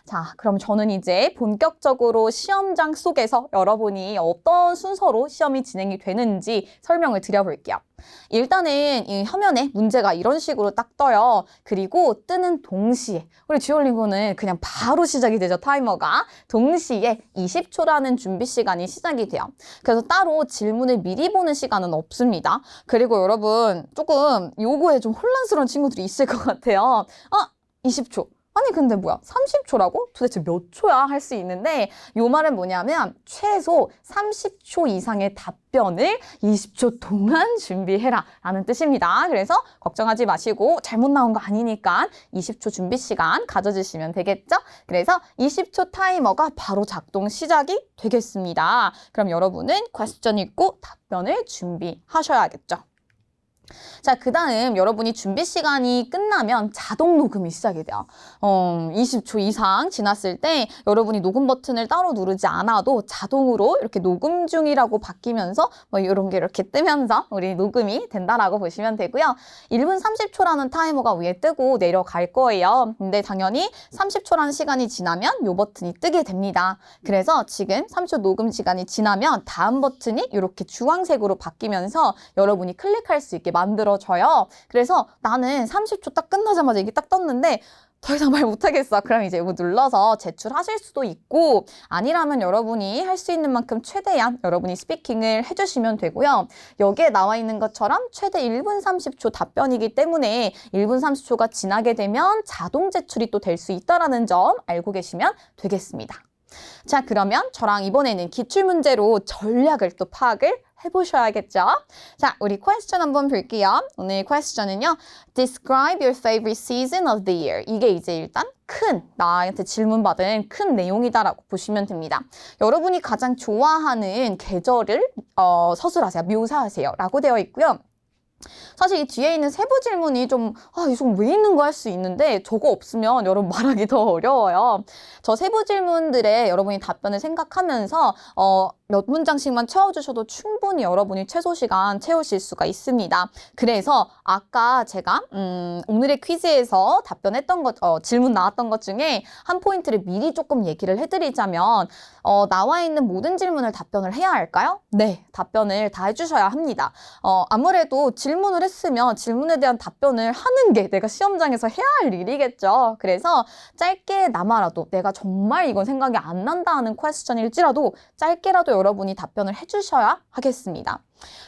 자, 그럼 저는 이제 본격적으로 시험장 속에서 여러분이 어떤 순서로 시험이 진행이 되는지 설명을 드려볼게요. 일단은 이 화면에 문제가 이런 식으로 딱 떠요. 그리고 뜨는 동시에 우리 듀오링고는 그냥 바로 시작이 되죠. 타이머가. 동시에 20초라는 준비 시간이 시작이 돼요. 그래서 따로 질문을 미리 보는 시간은 없습니다. 그리고 여러분 조금 요거에 좀 혼란스러운 친구들이 있을 것 같아요. 20초. 아니 근데 뭐야 30초라고? 도대체 몇 초야? 할 수 있는데 요 말은 뭐냐면 최소 30초 이상의 답변을 20초 동안 준비해라 라는 뜻입니다. 그래서 걱정하지 마시고 잘못 나온 거 아니니까 20초 준비 시간 가져주시면 되겠죠? 그래서 20초 타이머가 바로 작동 시작이 되겠습니다. 그럼 여러분은 퀘스천 읽고 답변을 준비하셔야겠죠? 자, 그 다음 여러분이 준비 시간이 끝나면 자동 녹음이 시작이 돼요. 20초 이상 지났을 때 여러분이 녹음 버튼을 따로 누르지 않아도 자동으로 이렇게 녹음 중이라고 바뀌면서 뭐 이런 게 이렇게 뜨면서 우리 녹음이 된다라고 보시면 되고요. 1분 30초라는 타이머가 위에 뜨고 내려갈 거예요. 근데 당연히 30초라는 시간이 지나면 이 버튼이 뜨게 됩니다. 그래서 지금 30초 녹음 시간이 지나면 다음 버튼이 이렇게 주황색으로 바뀌면서 여러분이 클릭할 수 있게 만들어져요. 그래서 나는 30초 딱 끝나자마자 이게 딱 떴는데 더 이상 말 못하겠어. 그럼 이제 이거 눌러서 제출하실 수도 있고 아니라면 여러분이 할 수 있는 만큼 최대한 여러분이 스피킹을 해주시면 되고요. 여기에 나와 있는 것처럼 최대 1분 30초 답변이기 때문에 1분 30초가 지나게 되면 자동 제출이 또 될 수 있다는 점 알고 계시면 되겠습니다. 자, 그러면 저랑 이번에는 기출문제로 전략을 또 파악을 해보셔야겠죠? 자, 우리 퀘스천 한번 볼게요. 오늘 퀘스천은요. Describe your favorite season of the year. 이게 이제 일단 나한테 질문받은 큰 내용이다라고 보시면 됩니다. 여러분이 가장 좋아하는 계절을 서술하세요. 묘사하세요. 라고 되어 있고요. 사실 이 뒤에 있는 세부 질문이 좀 이거 왜 있는 거 할 수 있는데 저거 없으면 여러분 말하기 더 어려워요. 저 세부 질문들에 여러분이 답변을 생각하면서 몇 문장씩만 채워주셔도 충분히 여러분이 최소 시간 채우실 수가 있습니다. 그래서 아까 제가 오늘의 퀴즈에서 답변했던 질문 나왔던 것 중에 한 포인트를 미리 조금 얘기를 해드리자면 나와 있는 모든 질문을 답변을 해야 할까요? 네, 답변을 다 해주셔야 합니다. 아무래도 질문을 했으면 질문에 대한 답변을 하는 게 내가 시험장에서 해야 할 일이겠죠. 그래서 짧게나마라도 내가 정말 이건 생각이 안 난다 하는 퀘스천일지라도 짧게라도 여러분이 답변을 해주셔야 하겠습니다.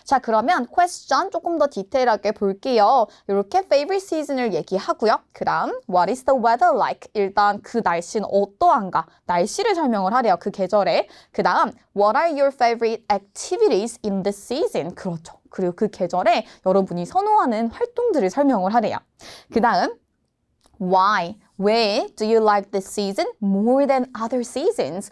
자, 그러면 퀘스천 조금 더 디테일하게 볼게요. 이렇게 favorite season을 얘기하고요. 그럼 what is the weather like? 일단 그 날씨는 어떠한가? 날씨를 설명을 하래요. 그 계절에. 그 다음 what are your favorite activities in this season? 그렇죠. 그리고 그 계절에 여러분이 선호하는 활동들을 설명을 하래요. 그 다음 why? 왜 do you like this season more than other seasons?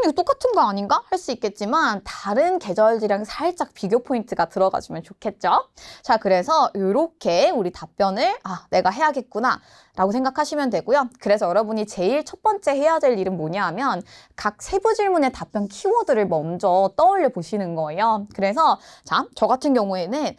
이거 똑같은 거 아닌가? 할 수 있겠지만 다른 계절들이랑 살짝 비교 포인트가 들어가주면 좋겠죠? 자, 그래서 이렇게 우리 답변을 내가 해야겠구나 라고 생각하시면 되고요. 그래서 여러분이 제일 첫 번째 해야 될 일은 뭐냐 하면 각 세부 질문의 답변 키워드를 먼저 떠올려 보시는 거예요. 그래서 자, 저 같은 경우에는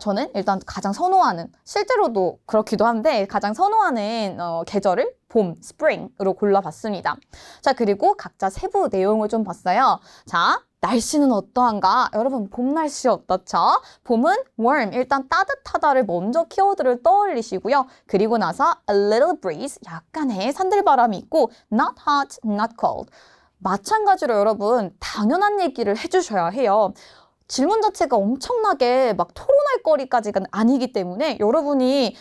저는 일단 가장 선호하는 실제로도 그렇기도 한데 가장 선호하는 계절을 봄, spring으로 골라봤습니다. 자, 그리고 각자 세부 내용을 좀 봤어요. 자, 날씨는 어떠한가? 여러분, 봄 날씨 어떻죠? 봄은 warm, 일단 따뜻하다를 먼저 키워드를 떠올리시고요. 그리고 나서 a little breeze, 약간의 산들바람이 있고 not hot, not cold. 마찬가지로 여러분, 당연한 얘기를 해주셔야 해요. 질문 자체가 엄청나게 막 토론할 거리까지가 아니기 때문에 여러분이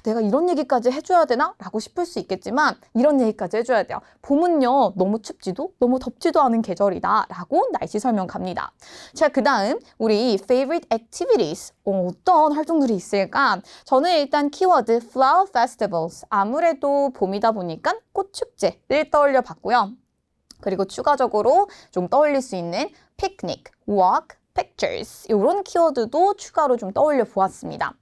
내가 이런 얘기까지 해줘야 되나? 라고 싶을 수 있겠지만 이런 얘기까지 해줘야 돼요. 봄은요 너무 춥지도 너무 덥지도 않은 계절이다 라고 날씨 설명 갑니다. 자, 그 다음 우리 favorite activities 어떤 활동들이 있을까? 저는 일단 키워드 flower festivals 아무래도 봄이다 보니까 꽃축제를 떠올려 봤고요. 그리고 추가적으로 좀 떠올릴 수 있는 picnic, walk, pictures 이런 키워드도 추가로 좀 떠올려 보았습니다.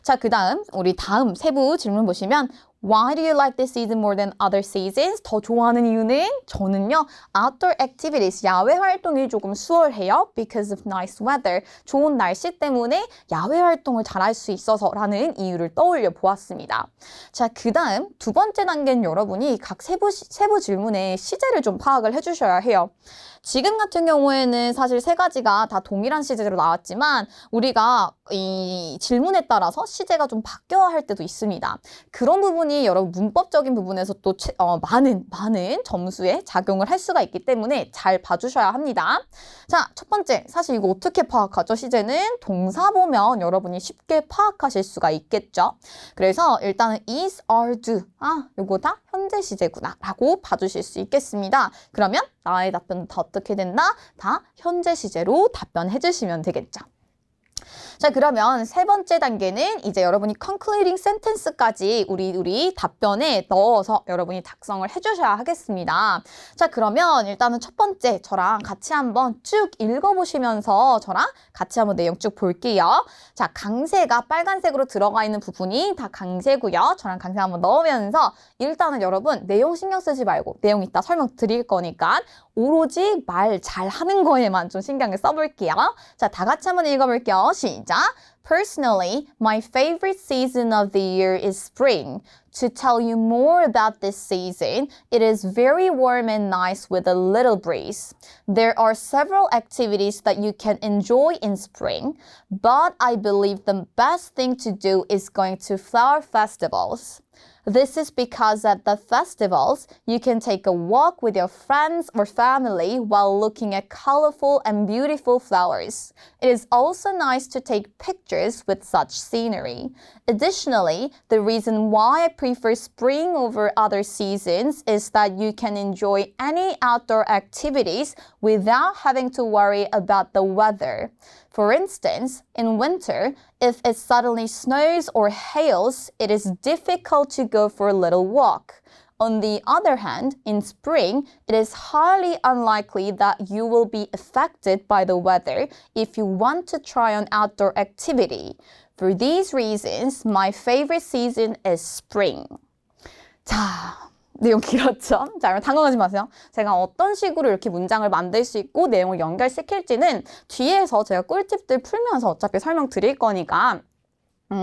자, 그 다음 우리 다음 세부 질문 보시면 Why do you like this season more than other seasons? 더 좋아하는 이유는 저는요, outdoor activities, 야외 활동이 조금 수월해요. Because of nice weather. 좋은 날씨 때문에 야외 활동을 잘할 수 있어서라는 이유를 떠올려 보았습니다. 자, 그 다음 두 번째 단계는 여러분이 각 세부 질문의 시제를 좀 파악을 해주셔야 해요. 지금 같은 경우에는 사실 세 가지가 다 동일한 시제로 나왔지만 우리가 이 질문에 따라서 시제가 좀 바뀌어야 할 때도 있습니다. 그런 부분이 여러분 문법적인 부분에서 또 많은 점수에 작용을 할 수가 있기 때문에 잘 봐주셔야 합니다. 자, 첫 번째, 사실 이거 어떻게 파악하죠? 시제는 동사 보면 여러분이 쉽게 파악하실 수가 있겠죠. 그래서 일단은 is, are, do. 요거 다 현재 시제구나 라고 봐주실 수 있겠습니다. 그러면 나의 답변은 다 어떻게 된다? 다 현재 시제로 답변해 주시면 되겠죠. 자, 그러면 세 번째 단계는 이제 여러분이 concluding sentence까지 우리 답변에 넣어서 여러분이 작성을 해주셔야 하겠습니다. 자, 그러면 일단은 첫 번째 저랑 같이 한번 쭉 읽어보시면서 저랑 같이 한번 내용 쭉 볼게요. 자, 강세가 빨간색으로 들어가 있는 부분이 다 강세고요. 저랑 강세 한번 넣으면서 일단은 여러분 내용 신경 쓰지 말고 내용 이따 설명 드릴 거니까 오로지 말 잘하는 거에만 좀 신경을 써볼게요. 자, 다 같이 한번 읽어볼게요. 시작! Personally, my favorite season of the year is spring. To tell you more about this season, it is very warm and nice with a little breeze. There are several activities that you can enjoy in spring, but I believe the best thing to do is going to flower festivals. This is because at the festivals, you can take a walk with your friends or family while looking at colorful and beautiful flowers. It is also nice to take pictures with such scenery. Additionally, the reason why I prefer spring over other seasons is that you can enjoy any outdoor activities without having to worry about the weather. For instance, in winter, if it suddenly snows or hails, it is difficult to go for a little walk. On the other hand, in spring, it is highly unlikely that you will be affected by the weather if you want to try an outdoor activity. For these reasons, my favorite season is spring. 자, 내용 길었죠? 자, 여러분 당황하지 마세요. 제가 어떤 식으로 이렇게 문장을 만들 수 있고 내용을 연결시킬지는 뒤에서 제가 꿀팁들 풀면서 어차피 설명드릴 거니까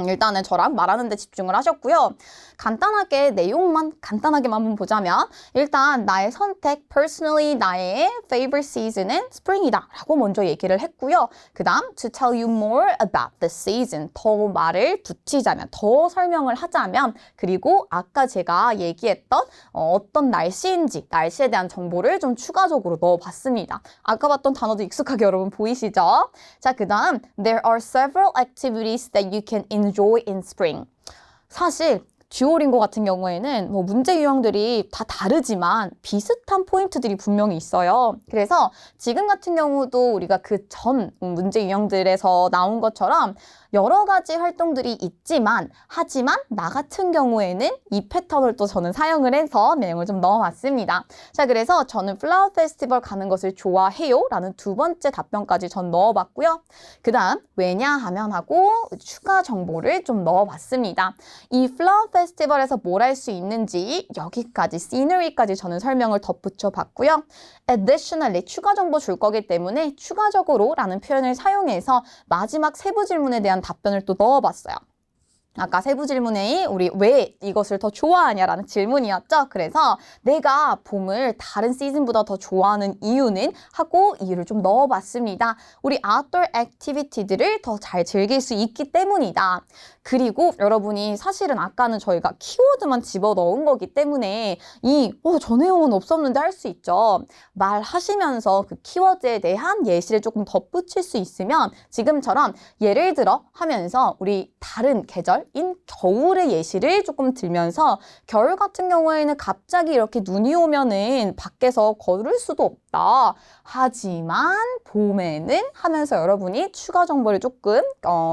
일단은 저랑 말하는 데 집중을 하셨고요. 간단하게 내용만 간단하게만 한번 보자면 일단 나의 선택, personally 나의 favorite season은 spring이다 라고 먼저 얘기를 했고요. 그 다음 to tell you more about the season 더 말을 붙이자면 더 설명을 하자면 그리고 아까 제가 얘기했던 어떤 날씨인지 날씨에 대한 정보를 좀 추가적으로 넣어봤습니다. 아까 봤던 단어도 익숙하게 여러분 보이시죠? 자, 그 다음 there are several activities that you can enjoy in spring. 사실 듀오링고 같은 경우에는 뭐 문제 유형들이 다 다르지만 비슷한 포인트들이 분명히 있어요. 그래서 지금 같은 경우도 우리가 그 전 문제 유형들에서 나온 것처럼 여러 가지 활동들이 있지만 하지만 나 같은 경우에는 이 패턴을 또 저는 사용을 해서 내용을 좀 넣어봤습니다. 자, 그래서 저는 플라워 페스티벌 가는 것을 좋아해요 라는 두 번째 답변까지 전 넣어봤고요. 그 다음 왜냐하면 하고 추가 정보를 좀 넣어봤습니다. 이 플라워 페스티벌에서 뭘 할 수 있는지 여기까지 scenery까지 저는 설명을 덧붙여 봤고요. Additionally 추가 정보 줄 거기 때문에 추가적으로 라는 표현을 사용해서 마지막 세부 질문에 대한 답변을 또 넣어봤어요. 아까 세부 질문에 우리 왜 이것을 더 좋아하냐라는 질문이었죠. 그래서 내가 봄을 다른 시즌보다 더 좋아하는 이유는 하고 이유를 좀 넣어봤습니다. 우리 아웃도어 액티비티들을 더 잘 즐길 수 있기 때문이다. 그리고 여러분이 사실은 아까는 저희가 키워드만 집어넣은 거기 때문에 저 내용은 없었는데 할 수 있죠. 말하시면서 그 키워드에 대한 예시를 조금 덧붙일 수 있으면 지금처럼 예를 들어 하면서 우리 다른 계절인 겨울의 예시를 조금 들면서 겨울 같은 경우에는 갑자기 이렇게 눈이 오면은 밖에서 걸을 수도 없다. 하지만 봄에는 하면서 여러분이 추가 정보를 조금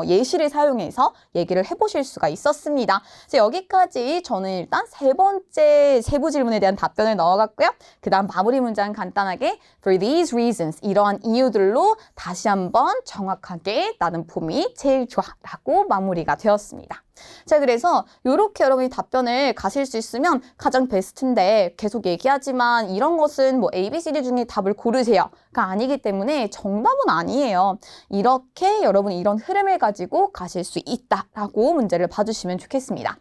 예시를 사용해서 얘기를 해보실 수가 있었습니다. 그래서 여기까지 저는 일단 세 번째 세부 질문에 대한 답변을 넣어갔고요. 그 다음 마무리 문장 간단하게 For these reasons 이러한 이유들로 다시 한번 정확하게 나는 봄이 제일 좋아 라고 마무리가 되었습니다. 있습니다. 자, 그래서 이렇게 여러분이 답변을 가실 수 있으면 가장 베스트인데 계속 얘기하지만 이런 것은 뭐 ABCD 중에 답을 고르세요가 아니기 때문에 정답은 아니에요. 이렇게 여러분이 이런 흐름을 가지고 가실 수 있다라고 문제를 봐주시면 좋겠습니다.